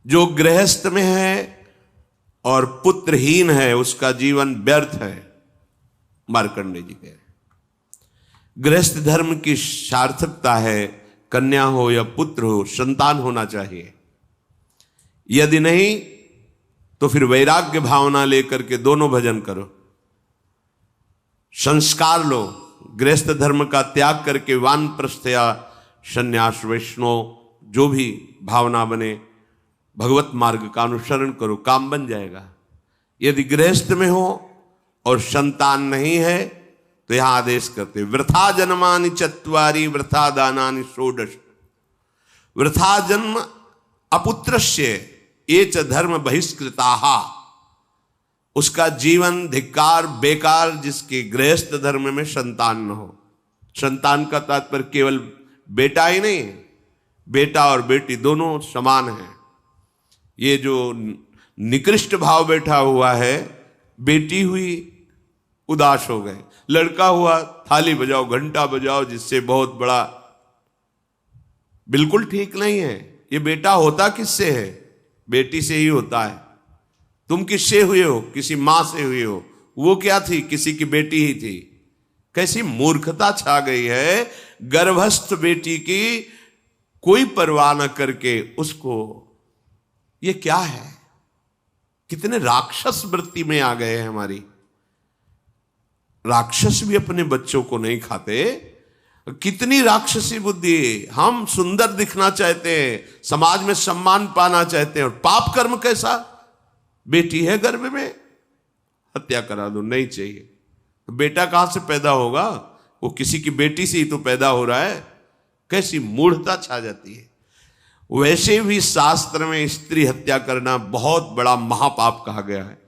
जो गृहस्थ में है और पुत्रहीन है उसका जीवन व्यर्थ है। मार्कंडेय जी कह रहे गृहस्थ धर्म की सार्थकता है कन्या हो या पुत्र हो, संतान होना चाहिए। यदि नहीं तो फिर वैराग्य भावना लेकर के दोनों भजन करो, संस्कार लो, गृहस्थ धर्म का त्याग करके वानप्रस्थ या संन्यास वैष्णव जो भी भावना बने भगवत मार्ग का अनुसरण करो, काम बन जाएगा। यदि गृहस्थ में हो और संतान नहीं है तो यहां आदेश करते वृथा जन्मानि चत्वारि वृथा दानानि षोडश। वृथा जन्म अपुत्रस्य ये च धर्म बहिष्कृताः, उसका जीवन धिक्कार बेकार जिसके गृहस्थ धर्म में संतान न हो। संतान का तात्पर्य केवल बेटा ही नहीं, बेटा और बेटी दोनों समान हैं। ये जो निकृष्ट भाव बैठा हुआ है, बेटी हुई उदास हो गए, लड़का हुआ थाली बजाओ घंटा बजाओ जिससे बहुत बड़ा, बिल्कुल ठीक नहीं है। ये बेटा होता किससे है? बेटी से ही होता है। तुम किससे हुए हो? किसी मां से हुए हो। वो क्या थी? किसी की बेटी ही थी। कैसी मूर्खता छा गई है, गर्भस्थ बेटी की कोई परवाह न करके उसको, ये क्या है? कितने राक्षस वृत्ति में आ गए हैं हमारी। राक्षस भी अपने बच्चों को नहीं खाते। कितनी राक्षसी बुद्धि। हम सुंदर दिखना चाहते हैं, समाज में सम्मान पाना चाहते हैं, और पाप कर्म कैसा? बेटी है गर्भ में, हत्या करा दो, नहीं चाहिए। तो बेटा कहां से पैदा होगा? वो किसी की बेटी से ही तो पैदा हो रहा है। कैसी मूढ़ता छा जाती है। वैसे भी शास्त्र में स्त्री हत्या करना बहुत बड़ा महापाप कहा गया है।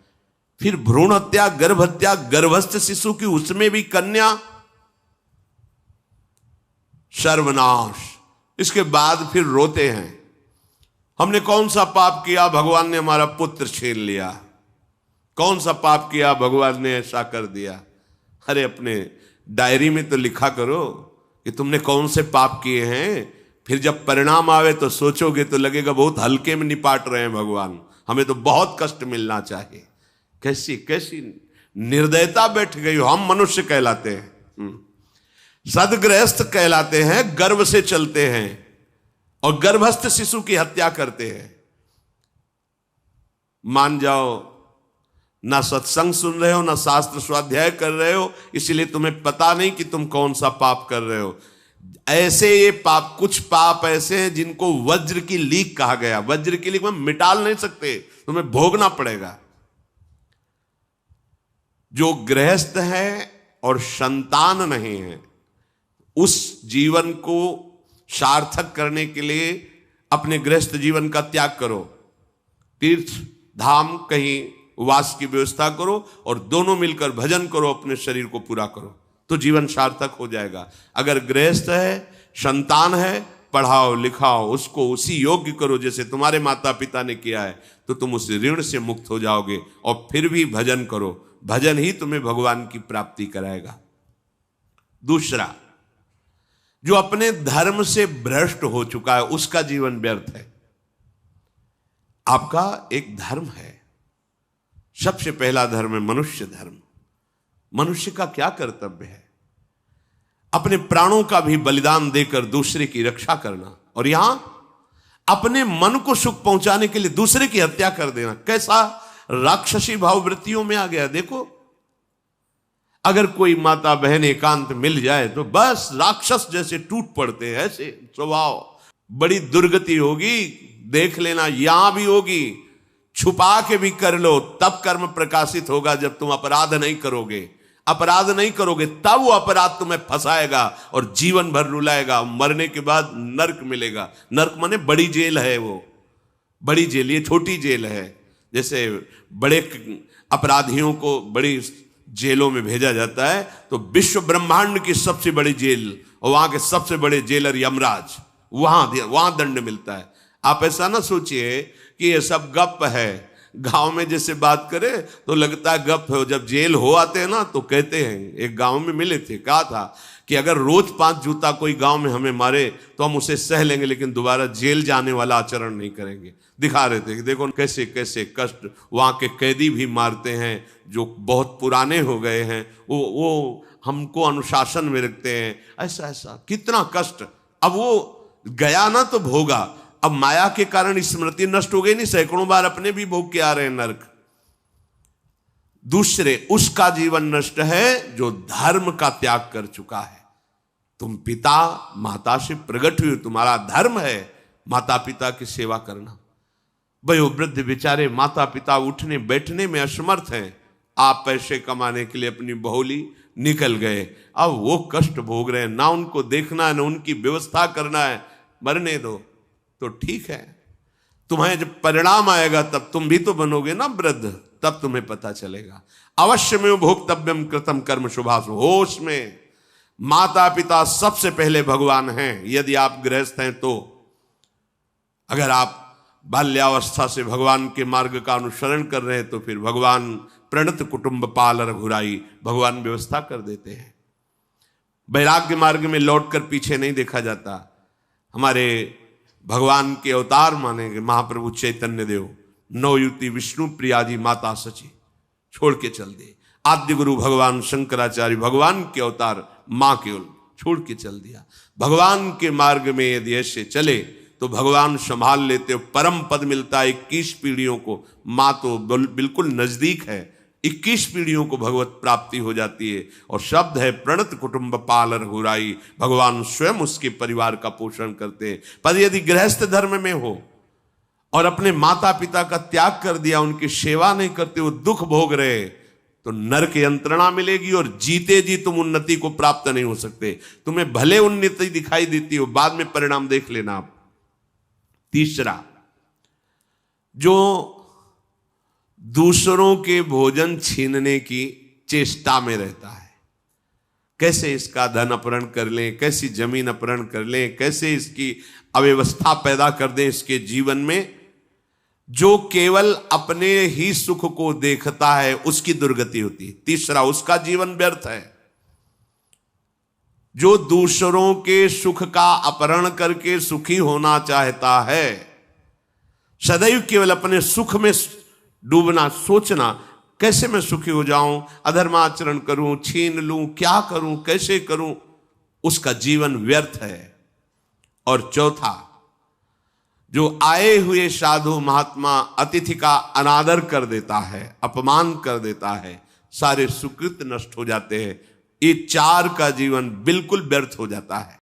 फिर भ्रूण हत्या, गर्भ हत्या, गर्भस्थ शिशु की, उसमें भी कन्या, सर्वनाश। इसके बाद फिर रोते हैं हमने कौन सा पाप किया, भगवान ने हमारा पुत्र छीन लिया। कौन सा पाप किया, भगवान ने ऐसा कर दिया। अरे अपने डायरी में तो लिखा करो कि तुमने कौन से पाप किए हैं। फिर जब परिणाम आवे तो सोचोगे तो लगेगा बहुत हल्के में निपाट रहे हैं भगवान, हमें तो बहुत कष्ट मिलना चाहिए। कैसी कैसी निर्दयता बैठ गई हो। हम मनुष्य कहलाते हैं, सदगृहस्थ कहलाते हैं, गर्भ से चलते हैं और गर्भस्थ शिशु की हत्या करते हैं। मान जाओ, ना सत्संग सुन रहे हो, ना शास्त्र स्वाध्याय कर रहे हो, इसलिए तुम्हें पता नहीं कि तुम कौन सा पाप कर रहे हो। ऐसे ये पाप, कुछ पाप ऐसे हैं जिनको वज्र की लीक कहा गया। वज्र की लीक में मिटाल नहीं सकते, तुम्हें भोगना पड़ेगा। जो गृहस्थ है और संतान नहीं है, उस जीवन को सार्थक करने के लिए अपने गृहस्थ जीवन का त्याग करो, तीर्थ धाम कहीं वास की व्यवस्था करो और दोनों मिलकर भजन करो, अपने शरीर को पूरा करो, तो जीवन सार्थक हो जाएगा। अगर गृहस्थ है, संतान है, पढ़ाओ लिखाओ, उसको उसी योग्य करो जैसे तुम्हारे माता पिता ने किया है, तो तुम उस ऋण से मुक्त हो जाओगे। और फिर भी भजन करो, भजन ही तुम्हें भगवान की प्राप्ति कराएगा। दूसरा, जो अपने धर्म से भ्रष्ट हो चुका है उसका जीवन व्यर्थ है। आपका एक धर्म है, सबसे पहला धर्म है मनुष्य धर्म। मनुष्य का क्या कर्तव्य है? अपने प्राणों का भी बलिदान देकर दूसरे की रक्षा करना, और यहां अपने मन को सुख पहुंचाने के लिए दूसरे की हत्या कर देना। कैसा राक्षसी भाव वृत्तियों में आ गया। देखो, अगर कोई माता बहन एकांत मिल जाए तो बस राक्षस जैसे टूट पड़ते हैं। ऐसे स्वभाव, बड़ी दुर्गति होगी, देख लेना, यहां भी होगी। छुपा के भी कर लो तब कर्म प्रकाशित होगा। जब तुम अपराध नहीं करोगे, अपराध नहीं करोगे, तब वो अपराध तुम्हें फंसाएगा और जीवन भर रुलाएगा। मरने के बाद नर्क मिलेगा। नर्क माने बड़ी जेल है, वो बड़ी जेल, ये छोटी जेल है। जैसे बड़े अपराधियों को बड़ी जेलों में भेजा जाता है, तो विश्व ब्रह्मांड की सबसे बड़ी जेल और वहां के सबसे बड़े जेलर यमराज, वहां दंड मिलता है। आप ऐसा ना सोचिए कि ये सब गप है। गांव में जैसे बात करे तो लगता है गप है, जब जेल हो आते हैं ना तो कहते हैं। एक गांव में मिले थे, कहा था कि अगर रोज 5 जूता कोई गांव में हमें मारे तो हम उसे सह लेंगे, लेकिन दोबारा जेल जाने वाला आचरण नहीं करेंगे। दिखा रहे थे कि देखो कैसे कैसे कष्ट वहाँ के कैदी भी मारते हैं जो बहुत पुराने हो गए हैं, वो हमको अनुशासन में रखते हैं, ऐसा ऐसा कितना कष्ट। अब वो गया ना तो भोगा, अब माया के कारण स्मृति नष्ट हो गई नहीं, सैकड़ों बार अपने भी भोग के आ रहे हैं नरक। दूसरे उसका जीवन नष्ट है जो धर्म का त्याग कर चुका है। तुम पिता माता से प्रकट हुए, तुम्हारा धर्म है माता पिता की सेवा करना। वयोवृद्ध बेचारे माता पिता उठने बैठने में असमर्थ हैं, आप पैसे कमाने के लिए अपनी बहुली निकल गए, अब वो कष्ट भोग रहे हैं, ना उनको देखना है ना उनकी व्यवस्था करना है, मरने दो तो ठीक है। तुम्हें जब परिणाम आएगा तब तुम भी तो बनोगे ना वृद्ध, तब तुम्हें पता चलेगा। अवश्य में भोक्तव्यम कृतम कर्म शुभाशु। होश में माता पिता सबसे पहले भगवान हैं यदि आप गृहस्थ हैं तो। अगर आप बाल्यावस्था से भगवान के मार्ग का अनुसरण कर रहे हैं तो फिर भगवान प्रणत कुटुंब पाल रघुराई, भगवान व्यवस्था कर देते हैं। वैराग्य मार्ग में लौटकर पीछे नहीं देखा जाता। हमारे भगवान के अवतार मानेंगे महाप्रभु चैतन्य देव, नवयुति विष्णु प्रियाजी माता सची छोड़ के चल दिए। आद्य गुरु भगवान शंकराचार्य भगवान के अवतार मां केवल छोड़ के चल दिया। भगवान के मार्ग में यदि ऐसे चले तो भगवान संभाल लेते हो, परम पद मिलता है 21 पीढ़ियों को। मां तो बिल्कुल नजदीक है, 21 पीढ़ियों को भगवत प्राप्ति हो जाती है। और शब्द है प्रणत कुटुंब पाल रघुराई, भगवान स्वयं उसके परिवार का पोषण करते हैं। पर यदि गृहस्थ धर्म में हो और अपने माता पिता का त्याग कर दिया, उनकी सेवा नहीं करते, वो दुख भोग रहे, तो नरक यंत्रणा मिलेगी और जीते जी तुम उन्नति को प्राप्त नहीं हो सकते। तुम्हें भले उन्नति दिखाई देती हो, बाद में परिणाम देख लेना आप। तीसरा, जो दूसरों के भोजन छीनने की चेष्टा में रहता है, कैसे इसका धन अपहरण कर लें, कैसी जमीन अपहरण कर लें, कैसे इसकी अव्यवस्था पैदा कर दें इसके जीवन में, जो केवल अपने ही सुख को देखता है उसकी दुर्गति होती है। तीसरा, उसका जीवन व्यर्थ है। जो दूसरों के सुख का अपहरण करके सुखी होना चाहता है, सदैव केवल अपने सुख में डूबना, सोचना कैसे मैं सुखी हो जाऊं, अधर्माचरण करूं, छीन लूं, क्या करूं, कैसे करूं, उसका जीवन व्यर्थ है। और चौथा, जो आए हुए साधु महात्मा अतिथि का अनादर कर देता है, अपमान कर देता है, सारे सुकृत नष्ट हो जाते हैं। ये चार का जीवन बिल्कुल व्यर्थ हो जाता है।